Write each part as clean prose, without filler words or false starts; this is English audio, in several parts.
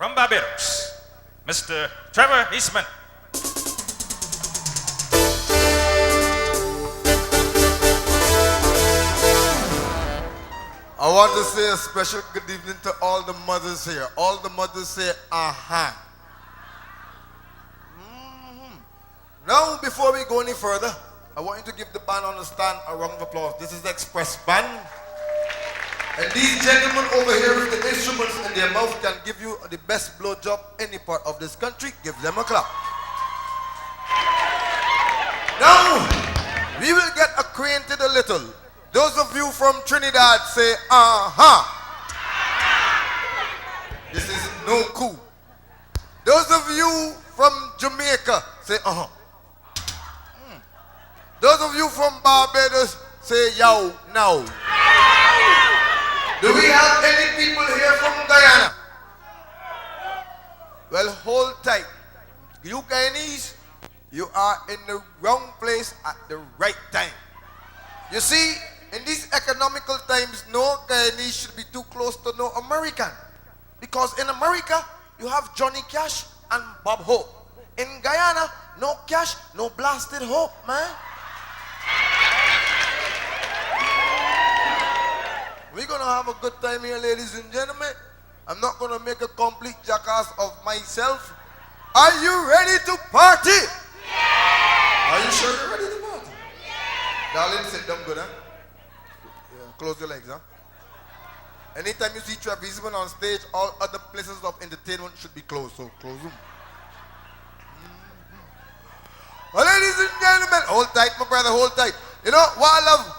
from Barbados, Mr. Trevor EASTMAN. I want to say a special good evening to all the mothers here. All the mothers say, aha. Now, before we go any further, I want you to give the band on the stand a round of applause. This is the Express Band. And these gentlemen over here with the instruments in their mouth can give you the best blowjob any part of this country. Give them a clap. Now, we will get acquainted a little. Those of you from Trinidad say, aha. This is no coup. Those of you from Jamaica say, uh-huh. Those of you from Barbados say, yo, no. Do we have any people here from Guyana? Well, hold tight. You Guyanese, you are in the wrong place at the right time. You see, in these economical times, no Guyanese should be too close to no American. Because in America, you have Johnny Cash and Bob Hope. In Guyana, no cash, no blasted hope, man. We're going to have a good time here, ladies and gentlemen. I'm not going to make a complete jackass of myself. Are you ready to party? Yeah. Are you sure you're ready to party? Yeah. Darling, sit down good, huh? Yeah, close your legs, huh? Anytime you see Trevor EASTMAN on stage, all other places of entertainment should be closed, so close them. Well, ladies and gentlemen, hold tight, my brother, hold tight. You know what I love?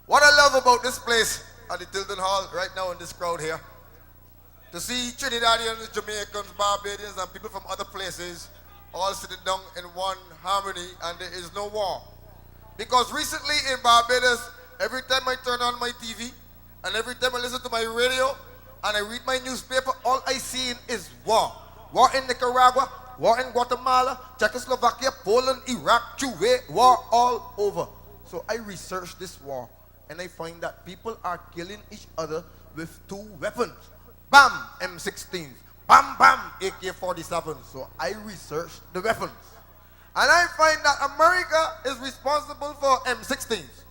What I love about this place at the TILDEN Hall right now in this crowd here, to see Trinidadians, Jamaicans, Barbadians, and people from other places all sitting down in one harmony, and there is no war. Because recently in Barbados, every time I turn on my TV, and every time I listen to my radio, and I read my newspaper, all I see is war. War in Nicaragua, war in Guatemala, Czechoslovakia, Poland, Iraq, Kuwait, war all over. So I researched this war, and I find that people are killing each other with two weapons. Bam, M16s. Bam, bam, AK-47s. So I researched the weapons. And I find that America is responsible for M16s.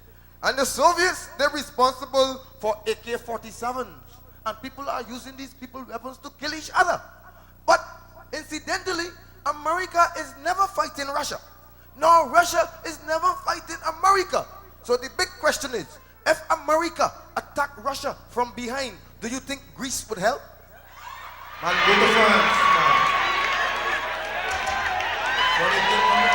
And the Soviets, they're responsible for AK-47s. And people are using these weapons to kill each other. But incidentally, America is never fighting Russia. No, Russia is never fighting America. So the big question is, if America attacked Russia from behind, do you think Greece would help? Man, go to France, man. Funny thing, man.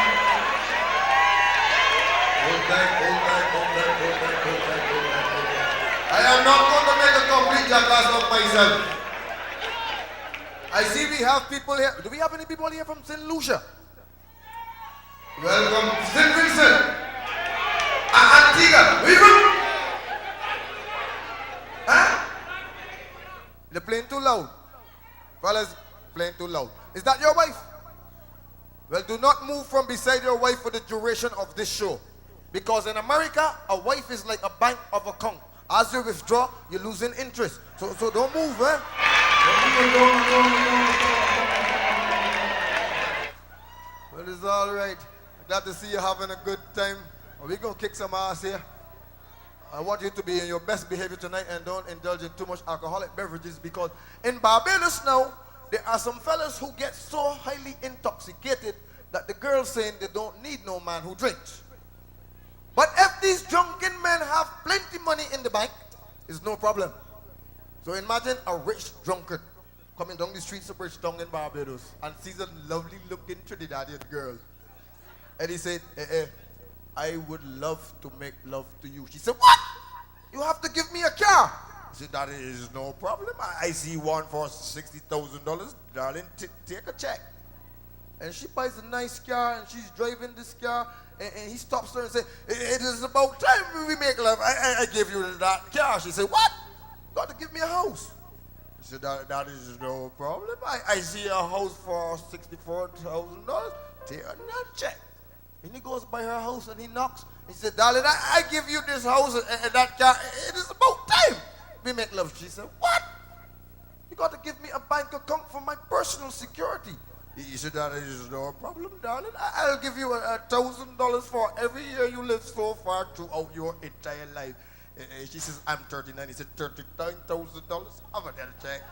Hold tight, hold tight, hold tight, hold tight, hold tight, hold tight, hold tight. I am not going to make a complete jackass of myself. I see we have people here. Do we have any people here from St. Lucia? Welcome, St. Vincent. Antigua. Where you from? Huh? They're playing too loud. Fellas, playing too loud. Is that your wife? Well, do not move from beside your wife for the duration of this show. Because in America, a wife is like a bank of account. As you withdraw, you're losing interest. So don't move, eh? Well, it's all right. Glad to see you having a good time. We're going to kick some ass here. I want you to be in your best behavior tonight and don't indulge in too much alcoholic beverages, because in Barbados now, there are some fellas who get so highly intoxicated that the girls saying they don't need no man who drinks. But if these drunken men have plenty money in the bank, it's no problem. So imagine a rich drunkard coming down the streets of Bridgetown in Barbados and sees a lovely looking Trinidadian girl. And he said, I would love to make love to you. She said, what? You have to give me a car. He said, that is no problem. I see one for $60,000. Darling, take a check. And she buys a nice car, and she's driving this car, and he stops her and says, it is about time we make love. I gave you that car. She said, what? You got to give me a house. He said, that is no problem. I see a house for $64,000. Take a check. And he goes by her house and he knocks. He said, darling, I give you this house and that car. It is about time we make love. She said, what? You got to give me a bank account for my personal security. He said, that is no problem, darling. I'll give you $1,000 for every year you live so far throughout your entire life. She says, I'm 39. He said, $39,000. Have a little check.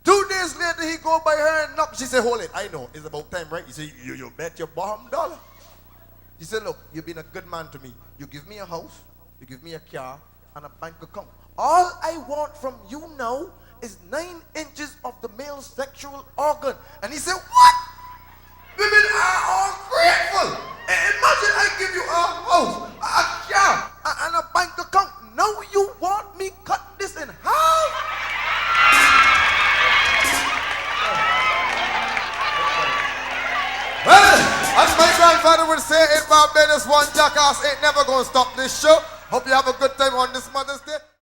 2 days later, he go by her and knock. She said, hold it. I know. It's about time, right? He said, you bet your bottom dollar. He said, look, you've been a good man to me. You give me a house, you give me a car, and a bank account. All I want from you now is 9 inches of the male sexual organ. And he said, what? Women are all grateful. Imagine I give you a house, a car, and a bank account. Now you want me cut this in half? Well, as my grandfather would say in Barbados, one jackass ain't never gonna stop this show. Hope you have a good time on this Mother's Day.